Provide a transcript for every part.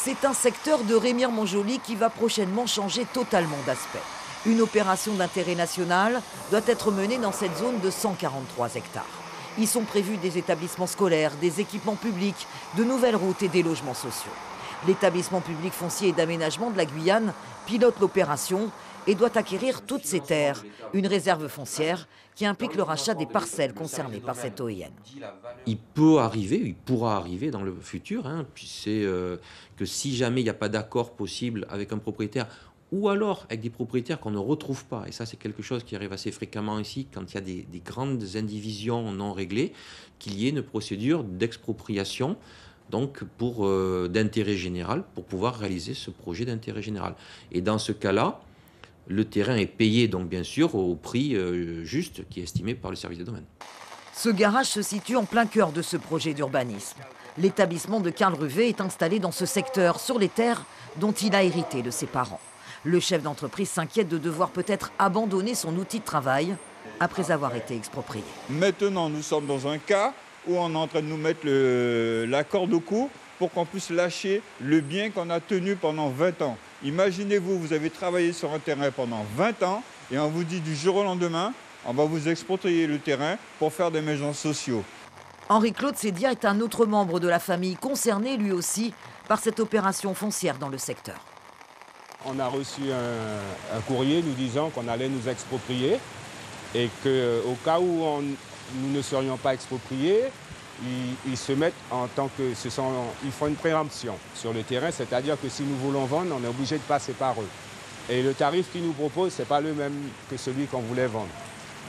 C'est un secteur de Remire-Montjoly qui va prochainement changer totalement d'aspect. Une opération d'intérêt national doit être menée dans cette zone de 143 hectares. Y sont prévus des établissements scolaires, des équipements publics, de nouvelles routes et des logements sociaux. L'établissement public foncier et d'aménagement de la Guyane pilote l'opération et doit acquérir toutes ces terres, une réserve foncière qui implique le rachat des parcelles concernées par cette OIN. Il pourra arriver dans le futur, puis c'est que si jamais il n'y a pas d'accord possible avec un propriétaire, ou alors avec des propriétaires qu'on ne retrouve pas, et ça c'est quelque chose qui arrive assez fréquemment ici, quand il y a des grandes indivisions non réglées, qu'il y ait une procédure d'expropriation donc d'intérêt général, pour pouvoir réaliser ce projet d'intérêt général. Et dans ce cas-là, le terrain est payé donc bien sûr au prix juste qui est estimé par le service des domaines. Ce garage se situe en plein cœur de ce projet d'urbanisme. L'établissement de Karl Ruvet est installé dans ce secteur, sur les terres dont il a hérité de ses parents. Le chef d'entreprise s'inquiète de devoir peut-être abandonner son outil de travail après avoir été exproprié. Maintenant, nous sommes dans un cas où on est en train de nous mettre la corde au cou pour qu'on puisse lâcher le bien qu'on a tenu pendant 20 ans. Imaginez-vous, vous avez travaillé sur un terrain pendant 20 ans et on vous dit du jour au lendemain, on va vous exproprier le terrain pour faire des maisons sociaux. Henri-Claude Sédia est un autre membre de la famille concerné lui aussi par cette opération foncière dans le secteur. On a reçu un courrier nous disant qu'on allait nous exproprier et qu'au cas où nous ne serions pas expropriés, ils se mettent en tant que... ils font une préemption sur le terrain, c'est-à-dire que si nous voulons vendre, on est obligé de passer par eux. Et le tarif qu'ils nous proposent, ce n'est pas le même que celui qu'on voulait vendre.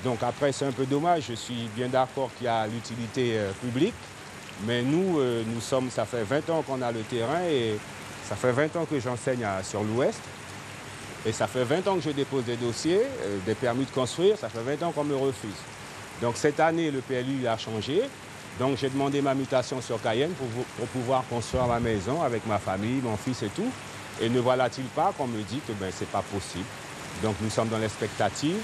Donc après, c'est un peu dommage, je suis bien d'accord qu'il y a l'utilité publique, mais nous, ça fait 20 ans qu'on a le terrain et ça fait 20 ans que j'enseigne sur l'Ouest. Et ça fait 20 ans que je dépose des dossiers, des permis de construire, ça fait 20 ans qu'on me refuse. Donc cette année, le PLU a changé. Donc j'ai demandé ma mutation sur Cayenne pour pouvoir construire ma maison avec ma famille, mon fils et tout. Et ne voilà-t-il pas qu'on me dit que ce n'est pas possible. Donc nous sommes dans l'expectative.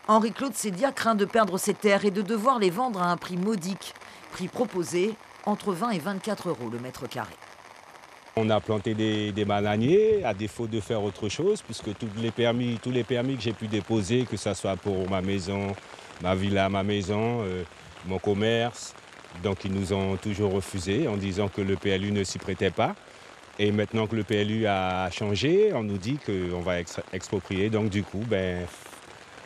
Henri-Claude Sédia craint de perdre ses terres et de devoir les vendre à un prix modique. Prix proposé entre 20 et 24 € le mètre carré. On a planté des bananiers, à défaut de faire autre chose, puisque tous les permis que j'ai pu déposer, que ce soit pour ma maison, ma villa, ma maison, mon commerce, donc ils nous ont toujours refusé en disant que le PLU ne s'y prêtait pas. Et maintenant que le PLU a changé, on nous dit qu'on va exproprier. Donc du coup,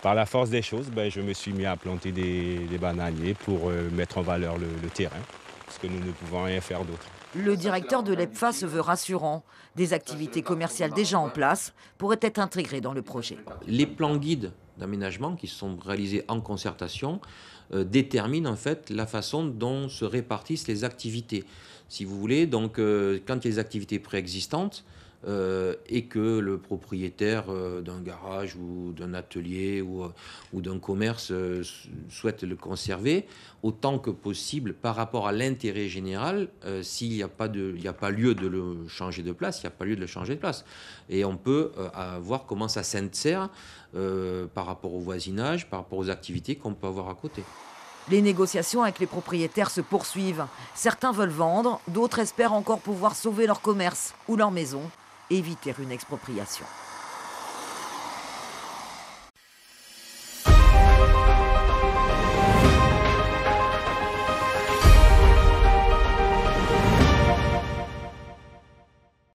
par la force des choses, je me suis mis à planter des bananiers pour mettre en valeur le terrain, parce que nous ne pouvons rien faire d'autre. Le directeur de l'EPFA se veut rassurant. Des activités commerciales déjà en place pourraient être intégrées dans le projet. Les plans guides d'aménagement qui sont réalisés en concertation déterminent en fait la façon dont se répartissent les activités. Si vous voulez, donc quand il y a des activités préexistantes et que le propriétaire d'un garage ou d'un atelier ou d'un commerce souhaite le conserver, autant que possible par rapport à l'intérêt général, s'il n'y a pas lieu de le changer de place, il n'y a pas lieu de le changer de place. Et on peut voir comment ça s'insère par rapport au voisinage, par rapport aux activités qu'on peut avoir à côté. Les négociations avec les propriétaires se poursuivent. Certains veulent vendre, d'autres espèrent encore pouvoir sauver leur commerce ou leur maison, éviter une expropriation.